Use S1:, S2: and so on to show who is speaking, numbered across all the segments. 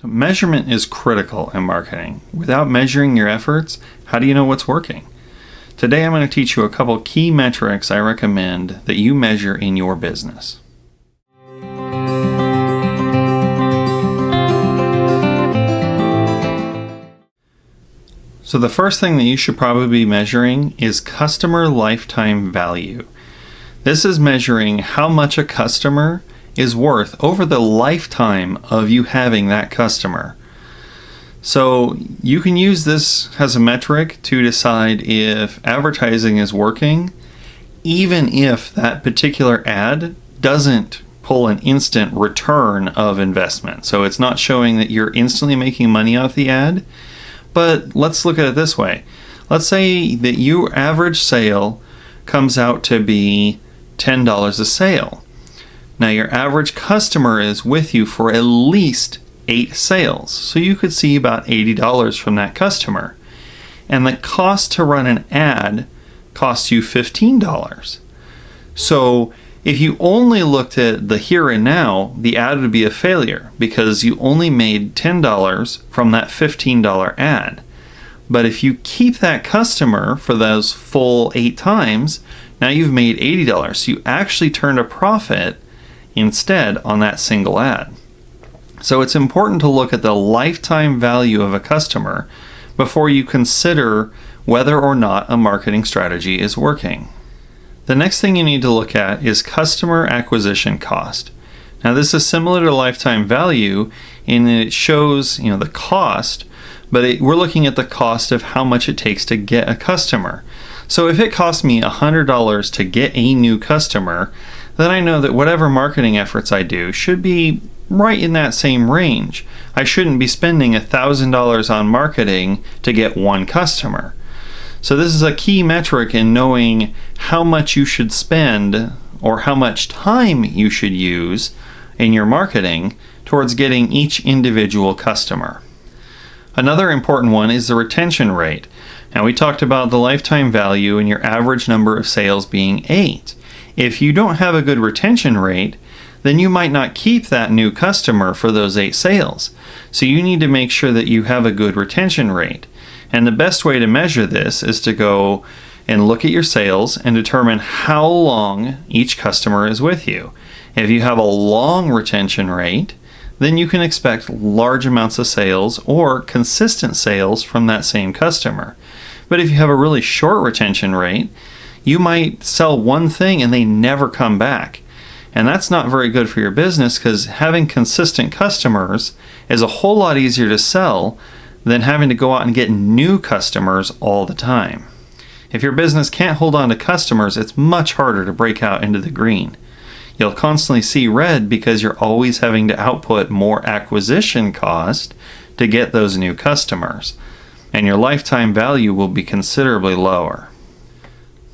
S1: Measurement is critical in marketing. Without measuring your efforts, how do you know what's working? Today I'm going to teach you a couple key metrics I recommend that you measure in your business. So the first thing that you should probably be measuring is customer lifetime value. This is measuring how much a customer is worth over the lifetime of you having that customer. So you can use this as a metric to decide if advertising is working, even if that particular ad doesn't pull an instant return of investment. So it's not showing that you're instantly making money off the ad. But let's look at it this way. Let's say that your average sale comes out to be $10 a sale. Now your average customer is with you for at least 8 sales. So you could see about $80 from that customer. And the cost to run an ad costs you $15. So if you only looked at the here and now, the ad would be a failure because you only made $10 from that $15 ad. But if you keep that customer for those full 8 times, now you've made $80. So you actually turned a profit instead on that single ad. So it's important to look at the lifetime value of a customer before you consider whether or not a marketing strategy is working. The next thing you need to look at is customer acquisition cost. Now this is similar to lifetime value in that it shows, the cost, but we're looking at the cost of how much it takes to get a customer. So if it costs me $100 to get a new customer, then I know that whatever marketing efforts I do should be right in that same range. I shouldn't be spending $1,000 on marketing to get one customer. So this is a key metric in knowing how much you should spend or how much time you should use in your marketing towards getting each individual customer. Another important one is the retention rate. Now we talked about the lifetime value and your average number of sales being 8. If you don't have a good retention rate, then you might not keep that new customer for those 8 sales. So you need to make sure that you have a good retention rate. And the best way to measure this is to go and look at your sales and determine how long each customer is with you. If you have a long retention rate, then you can expect large amounts of sales or consistent sales from that same customer. But if you have a really short retention rate, you might sell one thing and they never come back. And that's not very good for your business because having consistent customers is a whole lot easier to sell than having to go out and get new customers all the time. If your business can't hold on to customers, it's much harder to break out into the green. You'll constantly see red because you're always having to output more acquisition cost to get those new customers. And your lifetime value will be considerably lower.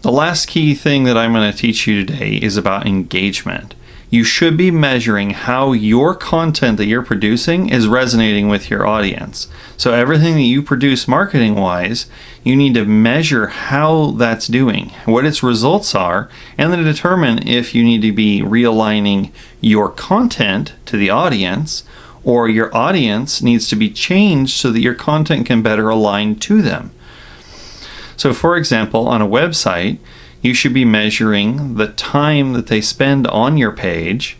S1: The last key thing that I'm going to teach you today is about engagement. You should be measuring how your content that you're producing is resonating with your audience. So everything that you produce marketing-wise, you need to measure how that's doing, what its results are, and then determine if you need to be realigning your content to the audience or your audience needs to be changed so that your content can better align to them. So for example, on a website, you should be measuring the time that they spend on your page,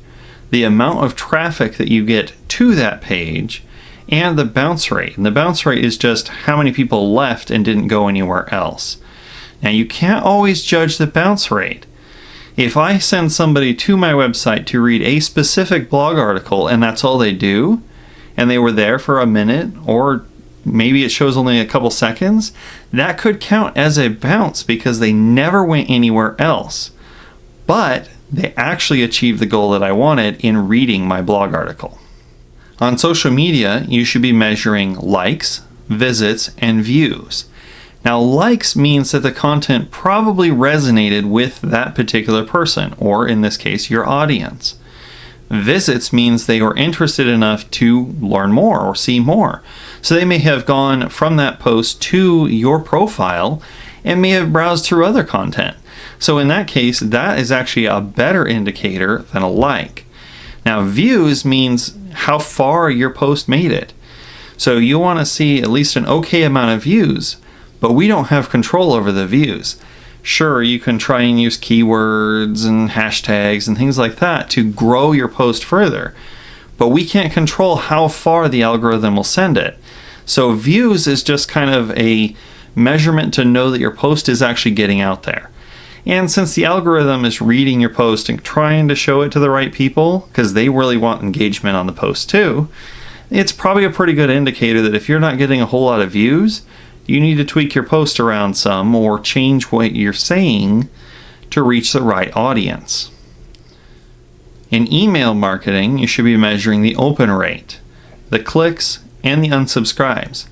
S1: the amount of traffic that you get to that page, and the bounce rate. And the bounce rate is just how many people left and didn't go anywhere else. Now you can't always judge the bounce rate. If I send somebody to my website to read a specific blog article and that's all they do, and they were there for a minute or maybe it shows only a couple seconds, that could count as a bounce because they never went anywhere else. But they actually achieved the goal that I wanted in reading my blog article. On social media, you should be measuring likes, visits, and views. Now, likes means that the content probably resonated with that particular person, or in this case, your audience. Visits means they were interested enough to learn more or see more. So they may have gone from that post to your profile and may have browsed through other content. So in that case, that is actually a better indicator than a like. Now, views means how far your post made it. So you want to see at least an okay amount of views, but we don't have control over the views. Sure, you can try and use keywords and hashtags and things like that to grow your post further, but we can't control how far the algorithm will send it. So views is just kind of a measurement to know that your post is actually getting out there. And since the algorithm is reading your post and trying to show it to the right people, because they really want engagement on the post too, it's probably a pretty good indicator that if you're not getting a whole lot of views, you need to tweak your post around some or change what you're saying to reach the right audience. In email marketing, you should be measuring the open rate, the clicks, and the unsubscribes.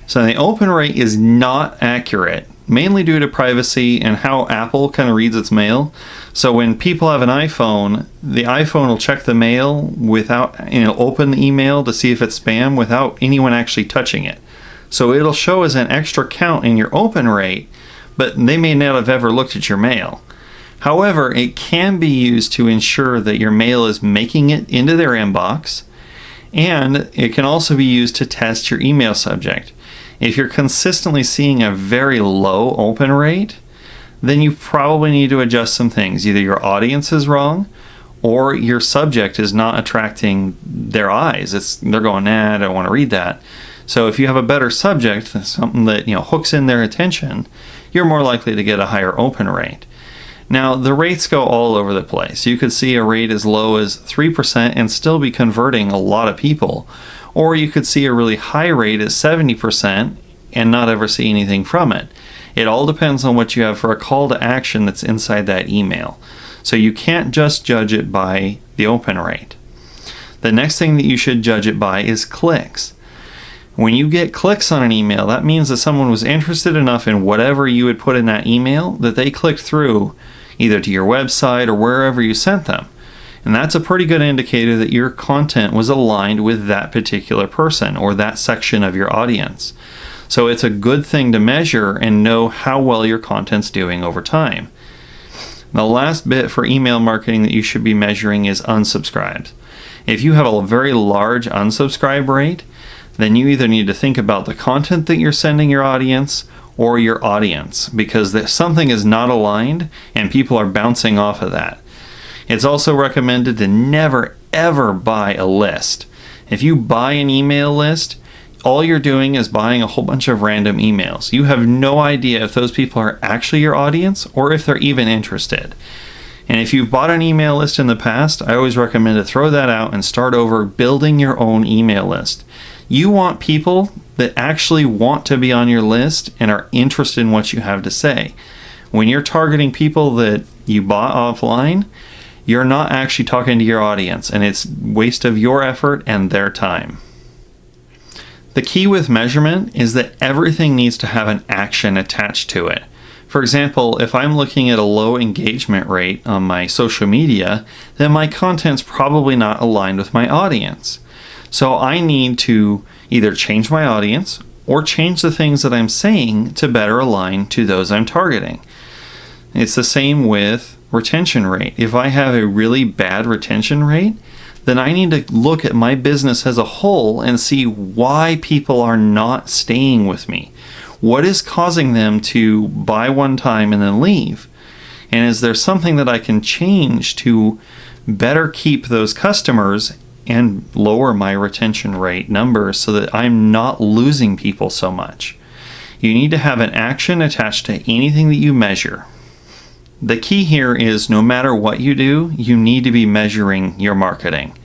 S1: So the open rate is not accurate, mainly due to privacy and how Apple kind of reads its mail. So when people have an iPhone, the iPhone will check the mail without, open the email to see if it's spam without anyone actually touching it. So it'll show as an extra count in your open rate, but they may not have ever looked at your mail. However, it can be used to ensure that your mail is making it into their inbox, and it can also be used to test your email subject. If you're consistently seeing a very low open rate, then you probably need to adjust some things. Either your audience is wrong or your subject is not attracting their eyes. They're going, nah, I don't want to read that. So if you have a better subject, something that hooks in their attention, you're more likely to get a higher open rate. Now, the rates go all over the place. You could see a rate as low as 3% and still be converting a lot of people. Or you could see a really high rate at 70% and not ever see anything from it. It all depends on what you have for a call to action that's inside that email. So you can't just judge it by the open rate. The next thing that you should judge it by is clicks. When you get clicks on an email, that means that someone was interested enough in whatever you had put in that email that they clicked through either to your website or wherever you sent them. And that's a pretty good indicator that your content was aligned with that particular person or that section of your audience. So it's a good thing to measure and know how well your content's doing over time. The last bit for email marketing that you should be measuring is unsubscribes. If you have a very large unsubscribe rate, then you either need to think about the content that you're sending your audience or your audience, because something is not aligned and people are bouncing off of that. It's also recommended to never ever buy a list. If you buy an email list, all you're doing is buying a whole bunch of random emails. You have no idea if those people are actually your audience or if they're even interested. And if you've bought an email list in the past, I always recommend to throw that out and start over building your own email list. You want people that actually want to be on your list and are interested in what you have to say. When you're targeting people that you bought offline, you're not actually talking to your audience, and it's waste of your effort and their time. The key with measurement is that everything needs to have an action attached to it. For example, if I'm looking at a low engagement rate on my social media, then my content's probably not aligned with my audience. So I need to either change my audience or change the things that I'm saying to better align to those I'm targeting. It's the same with retention rate. If I have a really bad retention rate, then I need to look at my business as a whole and see why people are not staying with me. What is causing them to buy one time and then leave? And is there something that I can change to better keep those customers and lower my retention rate numbers so that I'm not losing people so much? You need to have an action attached to anything that you measure. The key here is no matter what you do, you need to be measuring your marketing.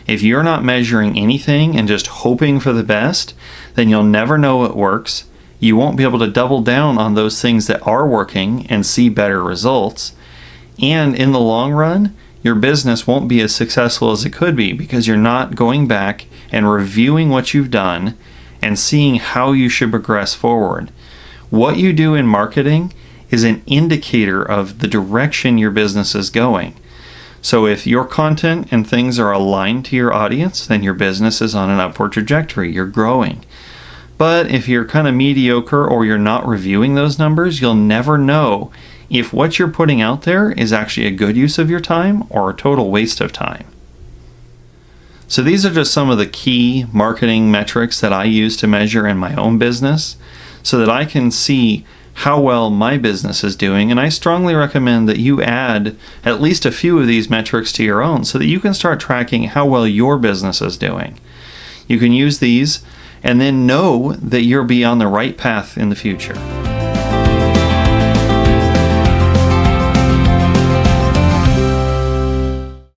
S1: If you're not measuring anything and just hoping for the best, then you'll never know what works. You won't be able to double down on those things that are working and see better results. And in the long run, your business won't be as successful as it could be because you're not going back and reviewing what you've done and seeing how you should progress forward. What you do in marketing is an indicator of the direction your business is going. So if your content and things are aligned to your audience, then your business is on an upward trajectory. You're growing. But if you're kind of mediocre or you're not reviewing those numbers, you'll never know if what you're putting out there is actually a good use of your time or a total waste of time. So these are just some of the key marketing metrics that I use to measure in my own business so that I can see how well my business is doing. And I strongly recommend that you add at least a few of these metrics to your own so that you can start tracking how well your business is doing. You can use these and then know that you'll be on the right path in the future.